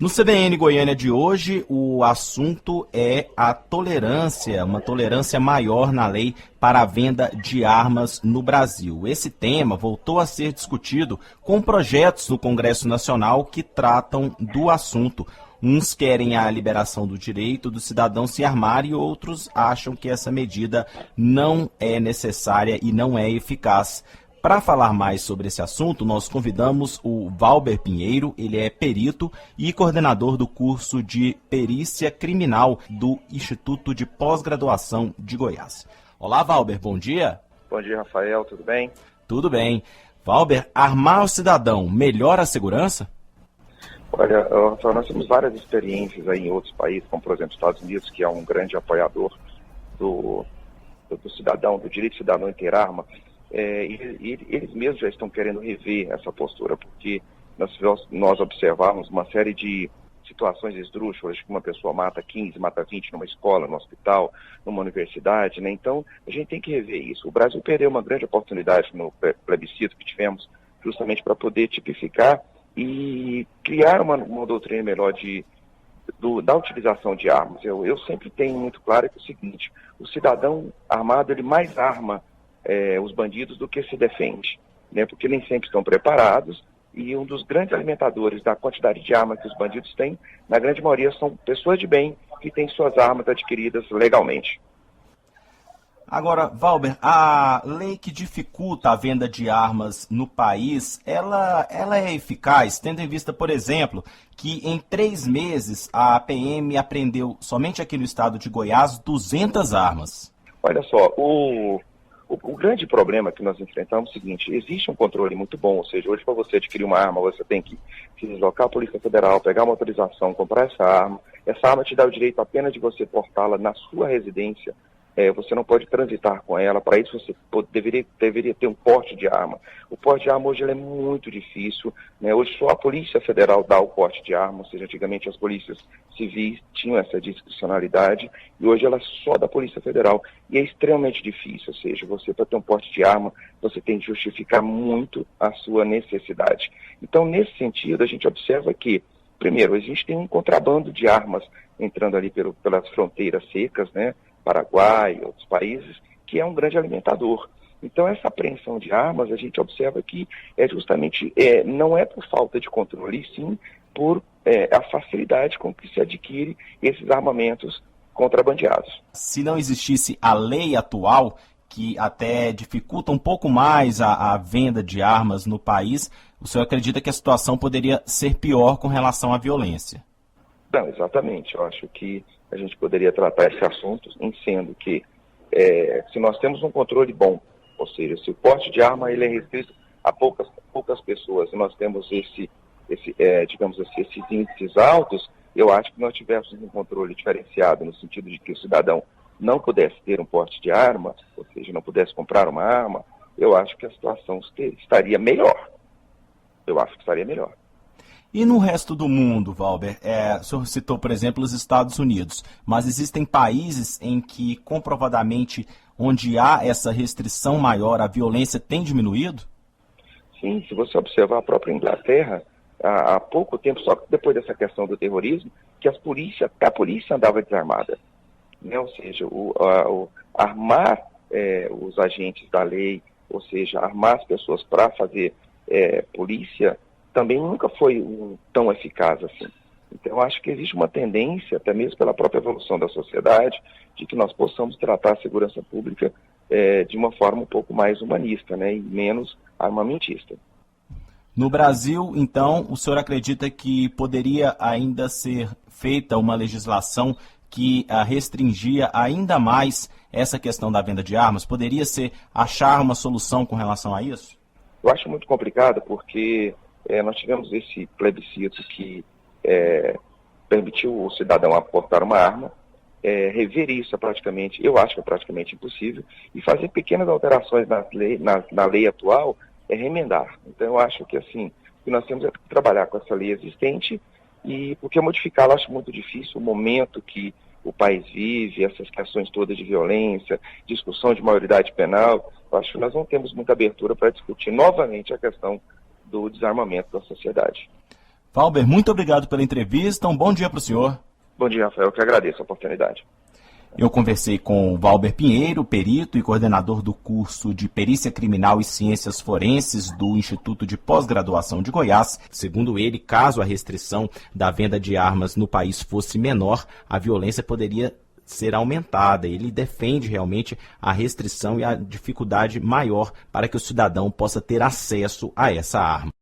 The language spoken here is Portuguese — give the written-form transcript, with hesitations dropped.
No CBN Goiânia de hoje, o assunto é a tolerância, uma tolerância maior na lei para a venda de armas no Brasil. Esse tema voltou a ser discutido com projetos no Congresso Nacional que tratam do assunto. Uns querem a liberação do direito do cidadão se armar e outros acham que essa medida não é necessária e não é eficaz. Para falar mais sobre esse assunto, nós convidamos o Valber Pinheiro, ele é perito e coordenador do curso de Perícia Criminal do Instituto de Pós-Graduação de Goiás. Olá, Valber, bom dia. Bom dia, Rafael, tudo bem? Tudo bem. Valber, armar o cidadão melhora a segurança? Olha, nós temos várias experiências aí em outros países, como por exemplo Estados Unidos, que é um grande apoiador do cidadão, do direito do cidadão em ter arma. Eles mesmos já estão querendo rever essa postura, porque nós observamos uma série de situações esdrúxulas, que uma pessoa mata 15, mata 20 numa escola, no hospital, numa universidade, né? Então, a gente tem que rever isso. O Brasil perdeu uma grande oportunidade no plebiscito que tivemos, justamente para poder tipificar e criar uma doutrina melhor da utilização de armas. Eu sempre tenho muito claro que é o seguinte: o cidadão armado, ele mais arma os bandidos do que se defende, né? Porque nem sempre estão preparados, e um dos grandes alimentadores da quantidade de armas que os bandidos têm, na grande maioria, são pessoas de bem que têm suas armas adquiridas legalmente. Agora, Valber, a lei que dificulta a venda de armas no país, ela é eficaz, tendo em vista, por exemplo, que em 3 meses a PM apreendeu, somente aqui no estado de Goiás, 200 armas. Olha só, o grande problema que nós enfrentamos é o seguinte: existe um controle muito bom, ou seja, hoje para você adquirir uma arma, você tem que se deslocar à Polícia Federal, pegar uma autorização, comprar essa arma te dá o direito apenas de você portá-la na sua residência. Você não pode transitar com ela. Para isso você deveria ter um porte de arma. O porte de arma hoje ele é muito difícil, né? Hoje só a Polícia Federal dá o porte de arma, ou seja, antigamente as polícias civis tinham essa discricionalidade e hoje ela é só da Polícia Federal. E é extremamente difícil, ou seja, você para ter um porte de arma, você tem que justificar muito a sua necessidade. Então, nesse sentido, a gente observa que, primeiro, a gente tem um contrabando de armas entrando ali pelas fronteiras secas, né? Paraguai e outros países, que é um grande alimentador. Então, essa apreensão de armas, a gente observa que justamente não é por falta de controle, e sim por a facilidade com que se adquire esses armamentos contrabandeados. Se não existisse a lei atual, que até dificulta um pouco mais a venda de armas no país, o senhor acredita que a situação poderia ser pior com relação à violência? Não, exatamente. Eu acho que a gente poderia tratar esse assunto sendo que se nós temos um controle bom, ou seja, se o porte de arma ele é restrito a poucas pessoas, e nós temos esses índices altos, eu acho que nós tivéssemos um controle diferenciado no sentido de que o cidadão não pudesse ter um porte de arma, ou seja, não pudesse comprar uma arma, eu acho que a situação estaria melhor. Eu acho que estaria melhor. E no resto do mundo, Valber, o senhor citou, por exemplo, os Estados Unidos, mas existem países em que, comprovadamente, onde há essa restrição maior, a violência tem diminuído? Sim, se você observar a própria Inglaterra, há pouco tempo, só depois dessa questão do terrorismo, que a polícia andava desarmada, né? Ou seja, armar os agentes da lei, ou seja, armar as pessoas para fazer polícia, também nunca foi tão eficaz assim. Então, eu acho que existe uma tendência, até mesmo pela própria evolução da sociedade, de que nós possamos tratar a segurança pública de uma forma um pouco mais humanista, né, e menos armamentista. No Brasil, então, o senhor acredita que poderia ainda ser feita uma legislação que restringia ainda mais essa questão da venda de armas? Poderia achar uma solução com relação a isso? Eu acho muito complicado porque nós tivemos esse plebiscito que permitiu o cidadão aportar uma arma. Rever isso eu acho que é praticamente impossível, e fazer pequenas alterações na lei atual é remendar. Então eu acho que assim, que nós temos que trabalhar com essa lei existente, e porque modificá-la eu acho muito difícil, o momento que o país vive, essas questões todas de violência, discussão de maioridade penal, eu acho que nós não temos muita abertura para discutir novamente a questão do desarmamento da sociedade. Valber, muito obrigado pela entrevista, um bom dia para o senhor. Bom dia, Rafael, eu que agradeço a oportunidade. Eu conversei com o Valber Pinheiro, perito e coordenador do curso de Perícia Criminal e Ciências Forenses do Instituto de Pós-Graduação de Goiás. Segundo ele, caso a restrição da venda de armas no país fosse menor, a violência poderia ser aumentada. Ele defende realmente a restrição e a dificuldade maior para que o cidadão possa ter acesso a essa arma.